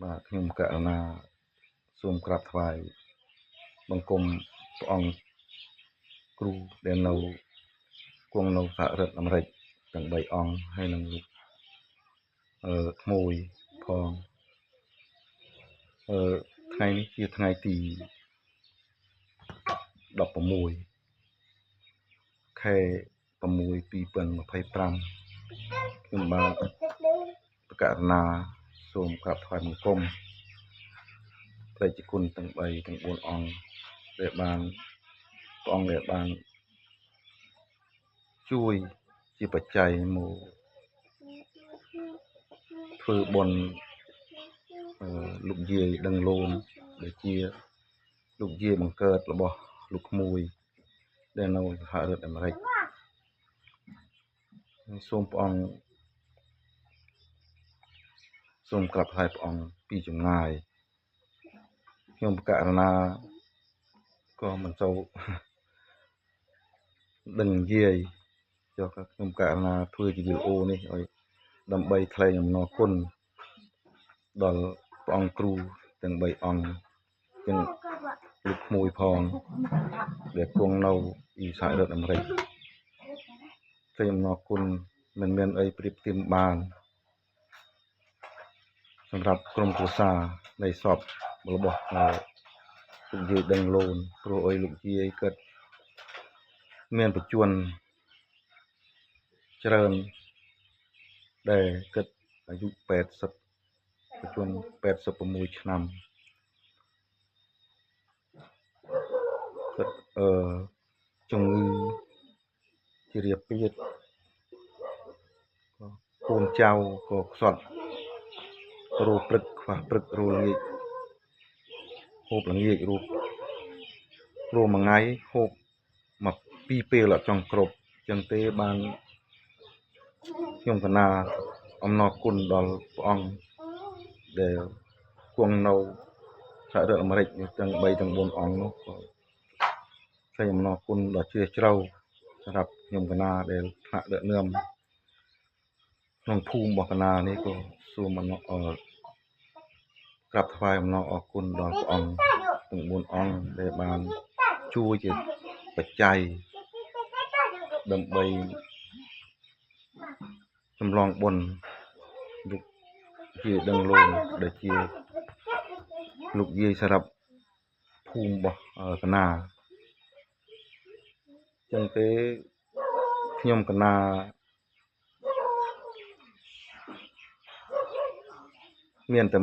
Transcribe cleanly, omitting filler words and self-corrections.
បាទខ្ញុំករណាសូមក្រាបថ្វាយបង្គំព្រះអង្គគ្រូដែលនៅគង់នៅសហរដ្ឋអាមេរិកទាំង3អង្គហើយនឹងលោកក្មួយផងថ្ងៃនេះជាថ្ងៃទី16 ខែ 6 2025ខ្ញុំបាទករណាសូមក្រាបថ្វាយបង្គំព្រះជាគុណទាំង3ទាំង4អង្គដែលបានព្រះអង្គដែលបានជួយជាបច្ច័យមកធ្វើបុណ្យលោកយាយដឹងលូនដែលជាលោកយាយបង្កើតរបស់លោកក្មួយដែលនៅសហរដ្ឋអាមេរិកសូមព្រះអង្គសូមក្រាបថ្វាយព្រះអង្គពីចម្ងាយខ្ញុំករណាក៏មិនសូវដឹងនិយាយចុះខ្ញុំករណាធ្វើជាវីដេអូនេះឲ្យដើម្បីថ្លែងអំណរគុណដល់ព្រះអង្គគ្រូទាំង3អង្គទាំងលោកក្មួយផងដែលគង់នៅសហរដ្ឋអាមេរិកថ្លែងអំណរគុណមិនមានអីប្រៀបធៀបបានសម្រាប់ក្រុមគ្រួសារនៃសពរបស់លោកយាយដឹងលូនព្រោះអីលោកយាយគាត់មានបច្ចុប្បន្នច្រើនដែលគាត់អាយុ80បច្ចុប្បន្ន86ឆ្នាំគាត់ជំងឺជារាពាធកូនចៅក៏ខ្សត់រੂព្រឹកខ្វះព្រឹករੂល្ងាចហូបល្ងាចរੂមួយថ្ងៃហូបមក2ពេលអត់ចង់គ្រប់ចឹងទេបានខ្ញុំកណាអំណរគុណដល់ព្រះអង្គដែលគង់នៅសហរដ្ឋអាមេរិកទាំង3ទាំង4អង្គនោះក៏ថ្លែងអំណរគុណដ៏ជ្រាលជ្រៅសម្រាប់ខ្ញុំកណាដែលថ្នាក់ដឹកនាំក្នុងភូមិរបស់កណានេះក៏សូមក្រាបថ្វាយអំណរអគុណដល់ព្រះអង្គទាំង4អង្គដែលបានជួយជាបច្ច័យដើម្បីចម្លងបុណ្យលោកយាយដឹងលូនដែលជាលោកយាយសម្រាប់ភូមិរបស់កណាចឹងទេខ្ញុំកណាមានតែ